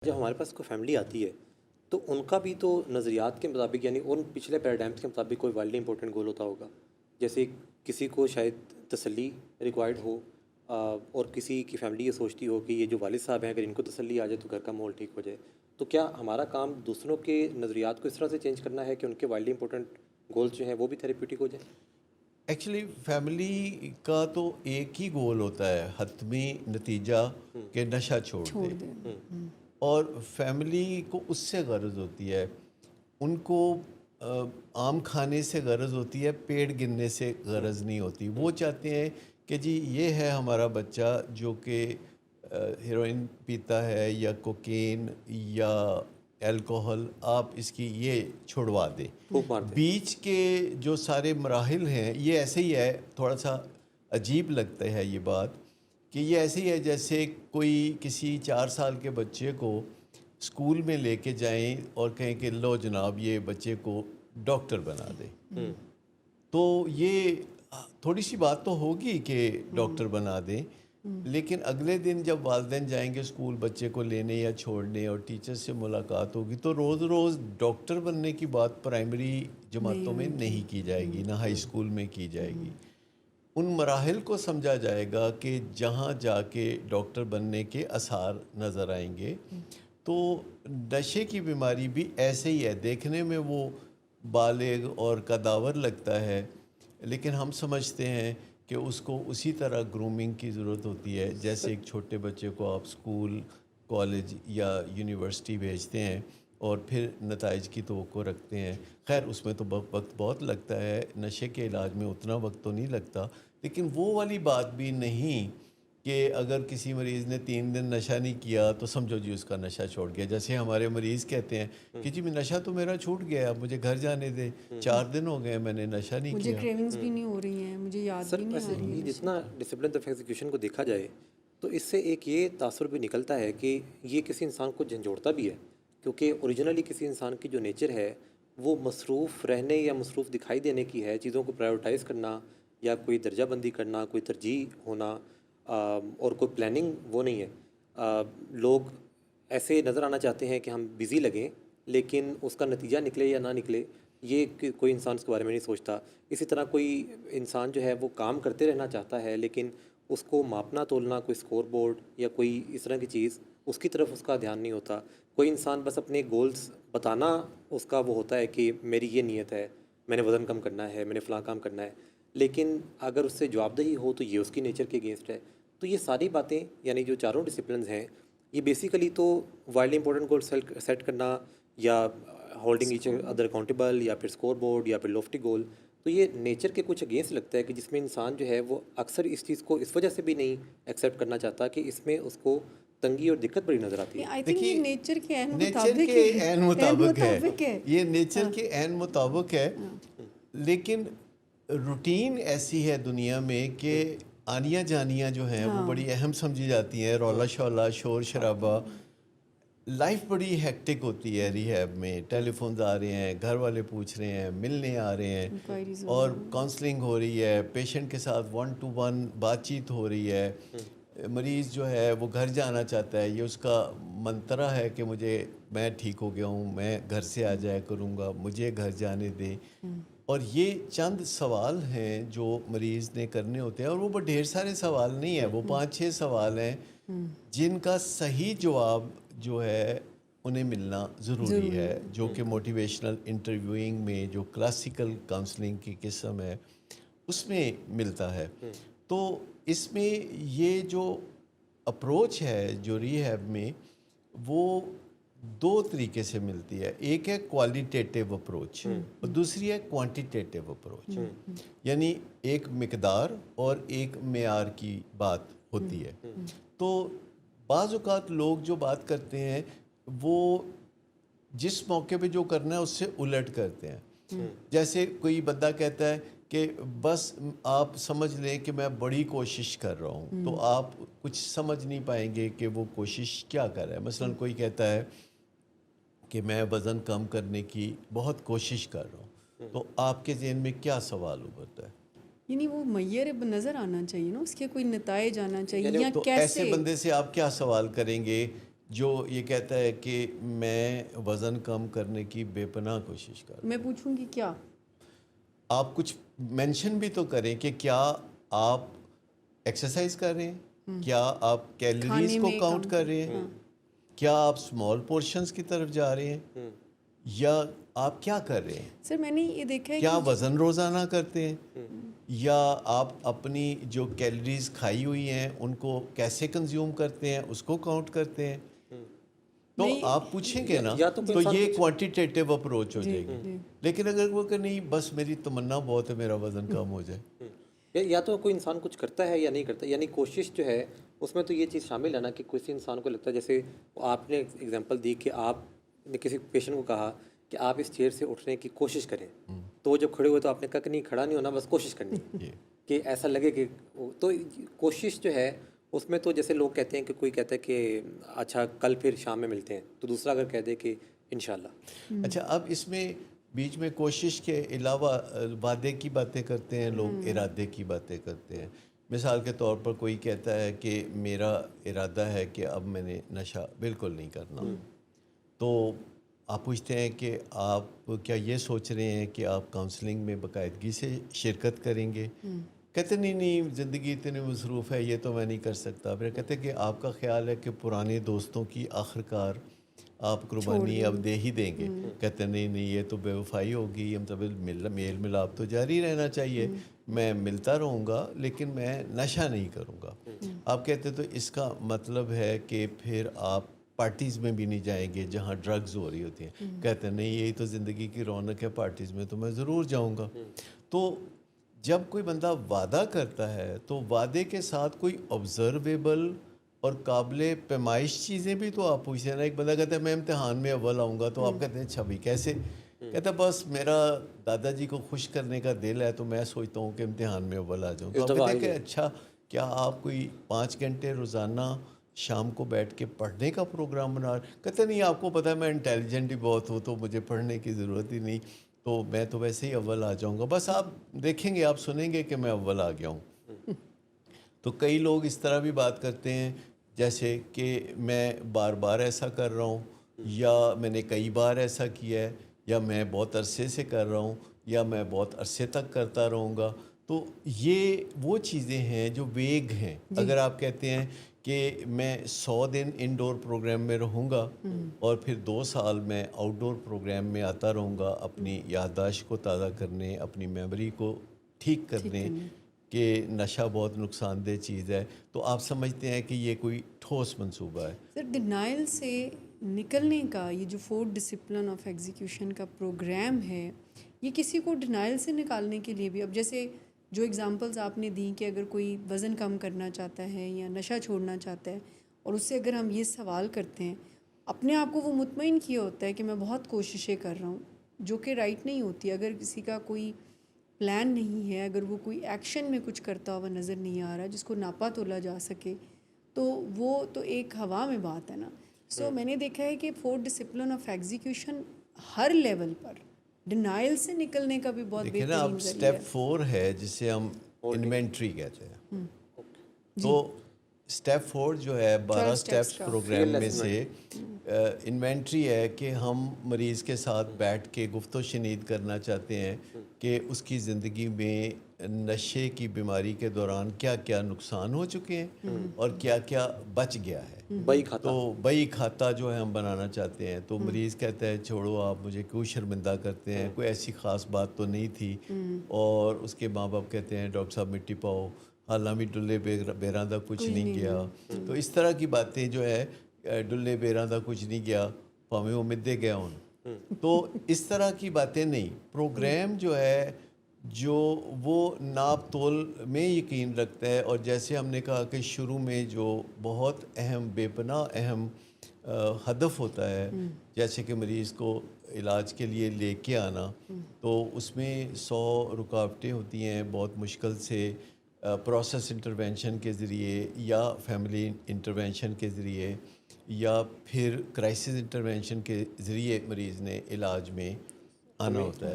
جب ہمارے پاس کوئی فیملی آتی ہے تو ان کا بھی تو نظریات کے مطابق یعنی ان پچھلے پیراڈائمس کے مطابق کوئی وائلڈلی امپورٹنٹ گول ہوتا ہوگا. جیسے کسی کو شاید تسلی ریکوائرڈ ہو اور کسی کی فیملی یہ سوچتی ہو کہ یہ جو والد صاحب ہیں اگر ان کو تسلی آ جائے تو گھر کا ماحول ٹھیک ہو جائے. تو کیا ہمارا کام دوسروں کے نظریات کو اس طرح سے چینج کرنا ہے کہ ان کے وائلڈلی امپورٹنٹ گولز جو ہیں وہ بھی تھیراپیوٹک ہو جائیں؟ ایکچولی فیملی کا تو ایک ہی گول ہوتا ہے، حتمی نتیجہ کہ نشہ چھوڑ دے. اور فیملی کو اس سے غرض ہوتی ہے، ان کو عام کھانے سے غرض ہوتی ہے، پیٹ گننے سے غرض نہیں ہوتی. وہ چاہتے ہیں کہ جی یہ ہے ہمارا بچہ جو کہ ہیروئن پیتا ہے یا کوکین یا الکوہل، آپ اس کی یہ چھڑوا دیں. پھونک مار دیں. بیچ کے جو سارے مراحل ہیں یہ ایسے ہی ہے. تھوڑا سا عجیب لگتا ہے یہ بات کہ یہ ایسے ہی ہے جیسے کوئی کسی 4 سال کے بچے کو اسکول میں لے کے جائیں اور کہیں کہ لو جناب یہ بچے کو ڈاکٹر بنا دیں. تو یہ تھوڑی سی بات تو ہوگی کہ ڈاکٹر بنا دیں، لیکن اگلے دن جب والدین جائیں گے اسکول بچے کو لینے یا چھوڑنے اور ٹیچر سے ملاقات ہوگی تو روز روز ڈاکٹر بننے کی بات پرائمری جماعتوں میں نہیں کی جائے گی، نہ ہائی اسکول میں کی جائے گی. ان مراحل کو سمجھا جائے گا کہ جہاں جا کے ڈاکٹر بننے کے آثار نظر آئیں گے. تو نشے کی بیماری بھی ایسے ہی ہے، دیکھنے میں وہ بالغ اور قداور لگتا ہے، لیکن ہم سمجھتے ہیں کہ اس کو اسی طرح گرومنگ کی ضرورت ہوتی ہے جیسے ایک چھوٹے بچے کو آپ اسکول، کالج یا یونیورسٹی بھیجتے ہیں اور پھر نتائج کی توقع رکھتے ہیں. خیر اس میں تو وقت بہت لگتا ہے، نشے کے علاج میں اتنا وقت تو نہیں لگتا، لیکن وہ والی بات بھی نہیں کہ اگر کسی مریض نے 3 دن نشہ نہیں کیا تو سمجھو جی اس کا نشہ چھوڑ گیا. جیسے ہمارے مریض کہتے ہیں کہ جی نشہ تو میرا چھوٹ گیا، اب مجھے گھر جانے دے، 4 دن ہو گئے میں نے نشہ نہیں مجھے کیا. کریونگز بھی نہیں ہو رہی ہیں، مجھے یاد بھی نہیں آ ویسے رہی یہ ہے. جتنا ڈسپلن آف ایگزیکیوشن کو دیکھا جائے تو اس سے ایک یہ تاثر بھی نکلتا ہے کہ یہ کسی انسان کو جھنجھوڑتا بھی ہے، کیونکہ اوریجنلی کسی انسان کی جو نیچر ہے وہ مصروف رہنے یا مصروف دکھائی دینے کی ہے، چیزوں کو پرائیورٹائز کرنا یا کوئی درجہ بندی کرنا، کوئی ترجیح ہونا اور کوئی پلاننگ وہ نہیں ہے. لوگ ایسے نظر آنا چاہتے ہیں کہ ہم بزی لگیں، لیکن اس کا نتیجہ نکلے یا نہ نکلے یہ کوئی انسان اس کے بارے میں نہیں سوچتا. اسی طرح کوئی انسان جو ہے وہ کام کرتے رہنا چاہتا ہے، لیکن اس کو ماپنا تولنا کوئی سکور بورڈ یا کوئی اس طرح کی چیز اس کی طرف اس کا دھیان نہیں ہوتا. کوئی انسان بس اپنے گولز بتانا اس کا وہ ہوتا ہے کہ میری یہ نیت ہے، میں نے وزن کم کرنا ہے، میں نے فلاں کام کرنا ہے، لیکن اگر اس سے جواب دہی ہو تو یہ اس کی نیچر کے اگینسٹ ہے. تو یہ ساری باتیں یعنی جو چاروں ڈسپلنز ہیں یہ بیسیکلی تو وائلڈلی امپورٹنٹ گول سیٹ کرنا یا ہولڈنگ ایچ ادر اکاؤنٹیبل یا پھر اسکور بورڈ یا پھر لوفٹی گول، تو یہ نیچر کے کچھ اگینسٹ لگتا ہے کہ جس میں انسان جو ہے وہ اکثر اس چیز کو اس وجہ سے بھی نہیں ایکسیپٹ کرنا چاہتا کہ اس میں اس کو تنگی اور دقت بڑی نظر آتی ہے. آئی تھنک یہ نیچر کے عین نیچر مطابق کے عین مطابق ہے، یہ نیچر ہاں. کے عین مطابق ہے. لیکن روٹین ایسی ہے دنیا میں کہ آنیاں جانیاں جو ہیں وہ بڑی اہم سمجھی جاتی ہیں، رولا شولا شور شرابہ. لائف بڑی ہیکٹک ہوتی ہے ریہیب میں، ٹیلی فونز آ رہے ہیں، گھر والے پوچھ رہے ہیں، ملنے آ رہے ہیں اور کاؤنسلنگ ہو رہی ہے، پیشنٹ کے ساتھ 1 to 1 بات چیت ہو رہی ہے. مریض جو ہے وہ گھر جانا چاہتا ہے، یہ اس کا منترا ہے کہ میں ٹھیک ہو گیا ہوں، میں گھر سے آ جایا کروں گا، مجھے گھر جانے دے. اور یہ چند سوال ہیں جو مریض نے کرنے ہوتے ہیں، اور وہ ڈھیر سارے سوال نہیں ہیں، وہ 5-6 سوال ہیں جن کا صحیح جواب جو ہے انہیں ملنا ضروری ہے، جو کہ موٹیویشنل انٹرویوئنگ میں جو کلاسیکل کاؤنسلنگ کی قسم ہے اس میں ملتا ہے. تو اس میں یہ جو اپروچ ہے جو ریہیب میں وہ 2 طریقے سے ملتی ہے. ایک ہے کوالیٹیٹیو اپروچ اور دوسری ہے کوانٹیٹیو اپروچ. یعنی ایک مقدار اور ایک معیار کی بات ہوتی ہے. تو بعض اوقات لوگ جو بات کرتے ہیں وہ جس موقع پہ جو کرنا ہے اس سے الٹ کرتے ہیں. جیسے کوئی بندہ کہتا ہے کہ بس آپ سمجھ لیں کہ میں بڑی کوشش کر رہا ہوں، تو آپ کچھ سمجھ نہیں پائیں گے کہ وہ کوشش کیا کر رہا ہے. مثلا کوئی کہتا ہے کہ میں وزن کم کرنے کی بہت کوشش کر رہا ہوں، تو آپ کے ذہن میں کیا سوال ابھرتا ہے؟ یعنی وہ معیار نظر آنا چاہیے نا، اس کے کوئی نتائج آنا چاہیے یا تو کیسے. ایسے بندے سے آپ کیا سوال کریں گے جو یہ کہتا ہے کہ میں وزن کم کرنے کی بے پناہ کوشش کر رہا ہوں. میں پوچھوں گی کیا آپ کچھ مینشن بھی تو کریں کہ کیا آپ ایکسرسائز کر رہے ہیں, کیا آپ کیلریز کھانے کو میں کاؤنٹ کم کر رہے ہیں, کیا آپ اسمال پورشنز کی طرف جا رہے ہیں, یا آپ کیا کر رہے ہیں. سر میں نے یہ دیکھا ہے کیا کہ وزن روزانہ کرتے ہیں, یا آپ اپنی جو کیلریز کھائی ہوئی ہیں ان کو کیسے کنزیوم کرتے ہیں اس کو کاؤنٹ کرتے ہیں. تو آپ پوچھیں گے نا, یا تو کوئی تو انسان یہ کچھ کوانٹیٹیو اپروچ ہو جائے گی. لیکن اگر وہ کہ نہیں بس میری تمنا بہت ہے میرا وزن کم ہو جائے, یا تو کوئی انسان کچھ کرتا ہے یا نہیں کرتا, یعنی کوشش جو ہے اس میں تو یہ چیز شامل ہے نا کہ کسی انسان کو لگتا ہے, جیسے آپ نے ایگزامپل دی کہ آپ نے کسی پیشنٹ کو کہا کہ آپ اس چیئر سے اٹھنے کی کوشش کریں, تو وہ جب کھڑے ہوئے تو آپ نے کہا کہ نہیں کھڑا نہیں ہونا, بس کوشش کرنی ہے کہ ایسا لگے کہ تو کوشش جو ہے اس میں تو جیسے لوگ کہتے ہیں کہ کوئی کہتا ہے کہ اچھا کل پھر شام میں ملتے ہیں, تو دوسرا اگر کہہ دے کہ انشاءاللہ. اچھا اب اس میں بیچ میں کوشش کے علاوہ وعدے کی باتیں کرتے ہیں لوگ, ارادے کی باتیں کرتے ہیں. مثال کے طور پر کوئی کہتا ہے کہ میرا ارادہ ہے کہ اب میں نے نشہ بالکل نہیں کرنا, تو آپ پوچھتے ہیں کہ آپ کیا یہ سوچ رہے ہیں کہ آپ کاؤنسلنگ میں باقاعدگی سے شرکت کریں گے. کہتے نہیں زندگی اتنی مصروف ہے یہ تو میں نہیں کر سکتا. پھر کہتے کہ آپ کا خیال ہے کہ پرانے دوستوں کی آخرکار آپ قربانی اب دے ہی دیں گے. کہتے نہیں یہ تو بے وفائی ہوگی, ہم تو میل ملاپ تو جاری رہنا چاہیے, میں ملتا رہوں گا لیکن میں نشہ نہیں کروں گا. آپ کہتے تو اس کا مطلب ہے کہ پھر آپ پارٹیز میں بھی نہیں جائیں گے جہاں ڈرگز ہو رہی ہوتی ہیں. کہتے نہیں یہی تو زندگی کی رونق ہے, پارٹیز میں تو میں ضرور جاؤں گا. تو جب کوئی بندہ وعدہ کرتا ہے تو وعدے کے ساتھ کوئی آبزرویبل اور قابل پیمائش چیزیں بھی تو آپ پوچھتے ہیں نا. ایک بندہ کہتا ہے میں امتحان میں اول آؤں گا, تو آپ کہتے ہیں اچھا بھائی کیسے, کہتا ہے بس میرا دادا جی کو خوش کرنے کا دل ہے تو میں سوچتا ہوں کہ امتحان میں اول آ جاؤں. تو آپ کہتے ہیں کہ اچھا کیا آپ کوئی 5 گھنٹے روزانہ شام کو بیٹھ کے پڑھنے کا پروگرام بنا رہے. کہتے نہیں آپ کو پتہ ہے میں انٹیلیجنٹ ہی بہت ہوں تو مجھے پڑھنے کی ضرورت ہی نہیں, تو میں تو ویسے ہی اول آ جاؤں گا, بس آپ دیکھیں گے آپ سنیں گے کہ میں اول آ گیا ہوں. تو کئی لوگ اس طرح بھی بات کرتے ہیں جیسے کہ میں بار بار ایسا کر رہا ہوں, یا میں نے کئی بار ایسا کیا ہے, یا میں بہت عرصے سے کر رہا ہوں, یا میں بہت عرصے تک کرتا رہوں گا. تو یہ وہ چیزیں ہیں جو ویگ ہیں. اگر آپ کہتے ہیں کہ میں 100 دن انڈور پروگرام میں رہوں گا اور پھر 2 سال میں آؤٹ ڈور پروگرام میں آتا رہوں گا اپنی یادداشت کو تازہ کرنے, اپنی میموری کو ٹھیک کرنے کہ نشہ بہت نقصان دہ چیز ہے, تو آپ سمجھتے ہیں کہ یہ کوئی ٹھوس منصوبہ ہے. سر ڈینائل سے نکلنے کا یہ جو 4 ڈسپلن آف ایگزیکیوشن کا پروگرام ہے, یہ کسی کو ڈینائل سے نکالنے کے لیے بھی, اب جیسے جو اگزامپلز آپ نے دیں کہ اگر کوئی وزن کم کرنا چاہتا ہے یا نشہ چھوڑنا چاہتا ہے, اور اس سے اگر ہم یہ سوال کرتے ہیں, اپنے آپ کو وہ مطمئن کیا ہوتا ہے کہ میں بہت کوششیں کر رہا ہوں, جو کہ رائٹ نہیں ہوتی. اگر کسی کا کوئی پلان نہیں ہے, اگر وہ کوئی ایکشن میں کچھ کرتا ہوا نظر نہیں آ رہا جس کو ناپا تولا جا سکے, تو وہ تو ایک ہوا میں بات ہے نا. سو میں نے دیکھا ہے کہ 4 discipline of execution Hare level per denial سے نکلنے کا بھی بہت دیکھیں نا اب بہترین ذریعہ اسٹیپ 4 ہے جسے ہم انوینٹری کہتے ہیں. تو اسٹیپ 4 جو ہے 12 اسٹیپس پروگرام میں سے انوینٹری ہے کہ ہم مریض کے ساتھ بیٹھ کے گفت و شنید کرنا چاہتے ہیں کہ اس کی زندگی میں نشے کی بیماری کے دوران کیا کیا نقصان ہو چکے ہیں اور کیا کیا بچ گیا ہے. تو بئی کھاتا جو ہے ہم بنانا چاہتے ہیں. تو مریض کہتا ہے چھوڑو آپ مجھے کیوں شرمندہ کرتے ہیں, کوئی ایسی خاص بات تو نہیں تھی. اور اس کے ماں باپ کہتے ہیں ڈاکٹر صاحب مٹی پاؤ, حالانکہ بھی ڈلے بیراندہ کچھ نہیں گیا. تو اس طرح کی باتیں جو ہے ڈلے بیراندہ کچھ نہیں گیا پاویں امیدیں گیا ہوں. تو اس طرح کی باتیں نہیں. پروگرام جو ہے جو وہ ناپ تول میں یقین رکھتا ہے, اور جیسے ہم نے کہا کہ شروع میں جو بہت اہم بے پناہ اہم ہدف ہوتا ہے, جیسے کہ مریض کو علاج کے لیے لے کے آنا, تو اس میں 100 رکاوٹیں ہوتی ہیں. بہت مشکل سے پروسیس انٹرونشن کے ذریعے یا فیملی انٹرونشن کے ذریعے یا پھر کرائسس انٹرونشن کے ذریعے مریض نے علاج میں آنا ہوتا ہے.